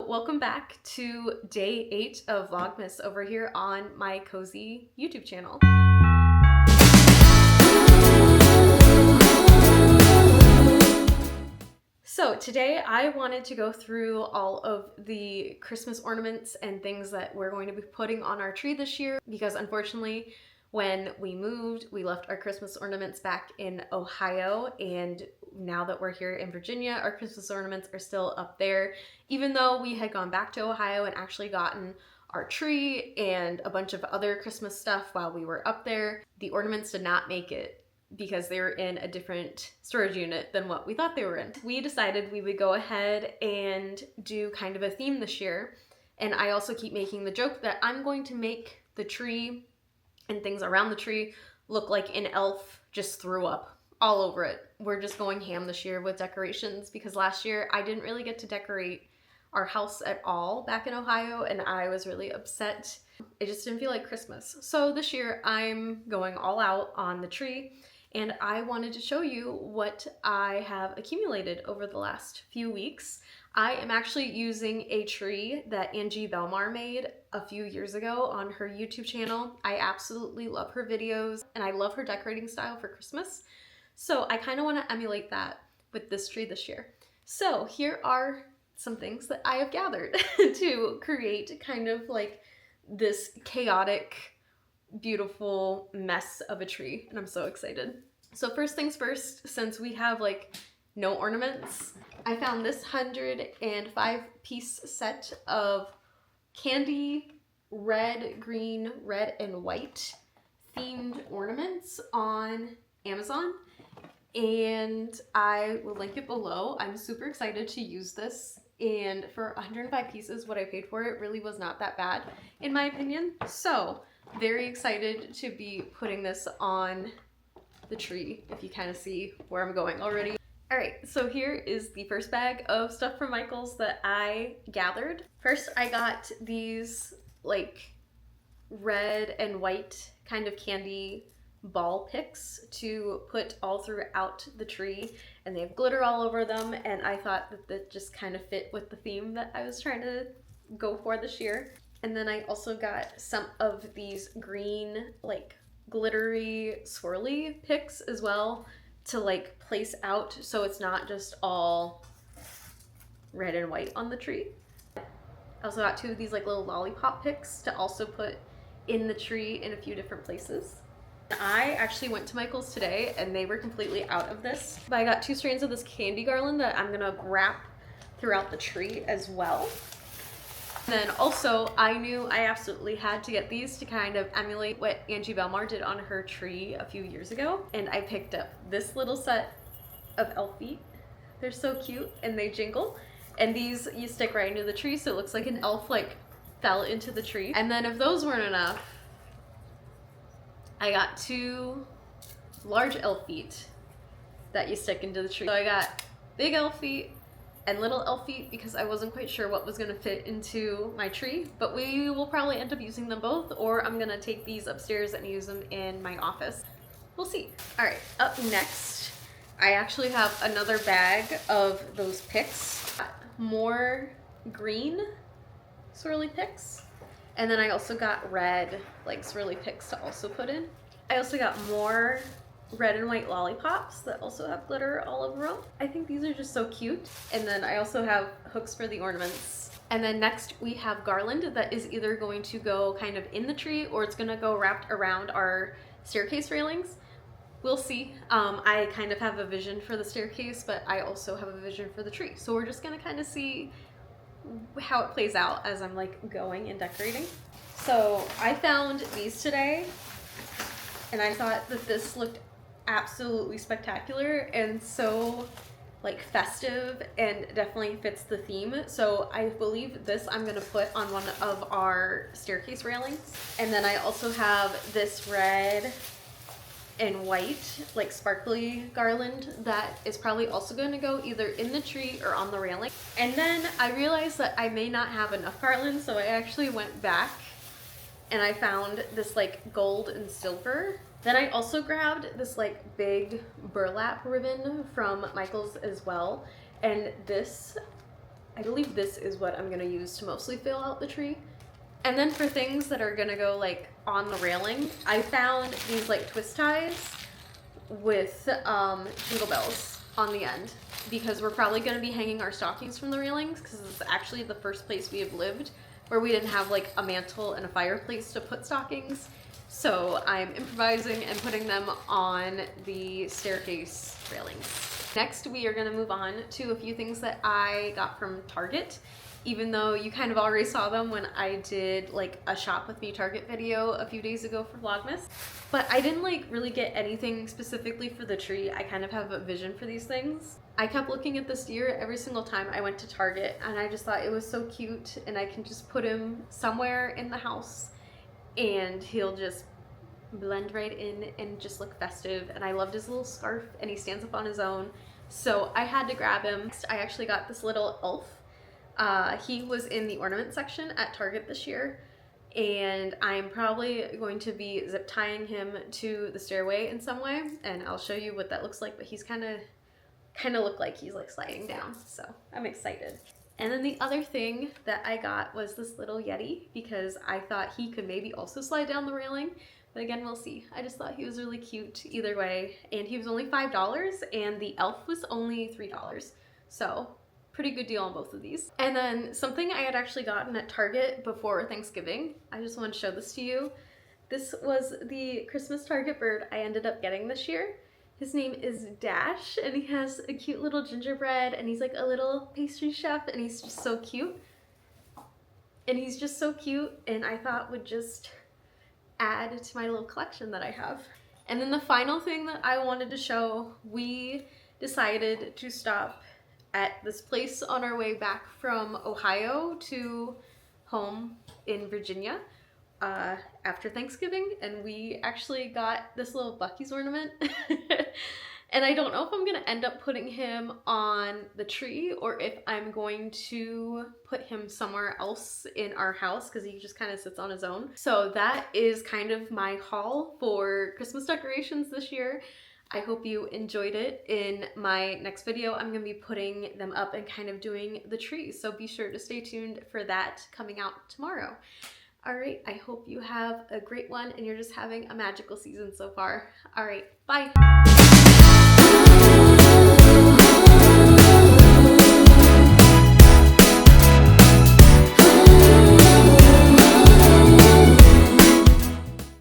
welcome back to day 8 of Vlogmas over here on my cozy YouTube channel. So today I wanted to go through all of the Christmas ornaments and things that we're going to be putting on our tree this year, because unfortunately when we moved, we left our Christmas ornaments back in Ohio, and now that we're here in Virginia, our Christmas ornaments are still up there. Even though we had gone back to Ohio and actually gotten our tree and a bunch of other Christmas stuff while we were up there, the ornaments did not make it because they were in a different storage unit than what we thought they were in. We decided we would go ahead and do kind of a theme this year, and I also keep making the joke that I'm going to make the tree and things around the tree look like an elf just threw up all over it. We're just going ham this year with decorations because last year I didn't really get to decorate our house at all back in Ohio, and I was really upset. It just didn't feel like Christmas. So this year I'm going all out on the tree, and I wanted to show you what I have accumulated over the last few weeks. I am actually using a tree that Angie Bellemare made a few years ago on her YouTube channel. I absolutely love her videos and I love her decorating style for Christmas. So I kind of want to emulate that with this tree this year. So here are some things that I have gathered to create kind of like this chaotic, beautiful mess of a tree, and I'm so excited. So first things first, since we have like no ornaments, I found this 105-piece set of candy, red, green, red, and white themed ornaments on Amazon, and I will link it below. I'm super excited to use this, and for 105 pieces, what I paid for it really was not that bad in my opinion. So very excited to be putting this on the tree, if you kind of see where I'm going already. All right, so here is the first bag of stuff from Michael's that I gathered. First, I got these like red and white kind of candy ball picks to put all throughout the tree, and they have glitter all over them, and I thought that that just kind of fit with the theme that I was trying to go for this year. And then I also got some of these green like glittery swirly picks as well to like place out so it's not just all red and white on the tree. I also got 2 of these like little lollipop picks to also put in the tree in a few different places. I actually went to Michael's today and they were completely out of this, but I got 2 strands of this candy garland that I'm gonna wrap throughout the tree as well. And then also I knew I absolutely had to get these to kind of emulate what Angie Bellemare did on her tree a few years ago, and I picked up this little set of elf feet. They're so cute and they jingle, and these you stick right into the tree so it looks like an elf like fell into the tree. And then if those weren't enough, I got 2 large elf feet that you stick into the tree. So I got big elf feet and little elf feet because I wasn't quite sure what was going to fit into my tree, but we will probably end up using them both, or I'm going to take these upstairs and use them in my office. We'll see. All right, up next, I actually have another bag of those picks. More green swirly picks, and then I also got red like swirly picks to also put in. I also got more red and white lollipops that also have glitter all over them. I think these are just so cute. And then I also have hooks for the ornaments. And then next we have garland that is either going to go kind of in the tree or it's gonna go wrapped around our staircase railings. We'll see. I kind of have a vision for the staircase, but I also have a vision for the tree. So we're just gonna kind of see how it plays out as I'm like going and decorating. So I found these today and I thought that this looked absolutely spectacular and so like festive and definitely fits the theme. So I believe this I'm gonna put on one of our staircase railings. And then I also have this red and white like sparkly garland that is probably also going to go either in the tree or on the railing. And then I realized that I may not have enough garland, so I actually went back and I found this like gold and silver. Then I also grabbed this like big burlap ribbon from Michael's as well, and this I believe this is what I'm gonna use to mostly fill out the tree. And then for things that are gonna go like on the railing, I found these like twist ties with jingle bells on the end, because we're probably gonna be hanging our stockings from the railings, because it's actually the first place we have lived where we didn't have like a mantle and a fireplace to put stockings. So I'm improvising and putting them on the staircase railings. Next, we are gonna move on to a few things that I got from Target, even though you kind of already saw them when I did like a shop with me Target video a few days ago for Vlogmas. But I didn't like really get anything specifically for the tree. I kind of have a vision for these things. I kept looking at this deer every single time I went to Target, and I just thought it was so cute, and I can just put him somewhere in the house and he'll just blend right in and just look festive. And I loved his little scarf, and he stands up on his own, so I had to grab him. Next, I actually got this little elf. He was in the ornament section at Target this year, and I'm probably going to be zip tying him to the stairway in some way, and I'll show you what that looks like. But he's kind of look like he's like sliding down, so I'm excited. And then the other thing that I got was this little Yeti, because I thought he could maybe also slide down the railing, but again, we'll see. I just thought he was really cute either way, and he was only $5 and the elf was only $3, so pretty good deal on both of these. And then something I had actually gotten at Target before Thanksgiving, I just want to show this to you. This was the Christmas Target bird I ended up getting this year. His name is Dash, and he has a cute little gingerbread, and he's like a little pastry chef, and he's just so cute. And he's just so cute, and I thought would just add to my little collection that I have. And then the final thing that I wanted to show, we decided to stop at this place on our way back from Ohio to home in Virginia after Thanksgiving, and we actually got this little Buc-ee's ornament. And I don't know if I'm gonna end up putting him on the tree or if I'm going to put him somewhere else in our house, because he just kind of sits on his own. So that is kind of my haul for Christmas decorations this year. I hope you enjoyed it. In my next video, I'm gonna be putting them up and kind of doing the trees, so be sure to stay tuned for that coming out tomorrow. All right, I hope you have a great one and you're just having a magical season so far. All right, bye.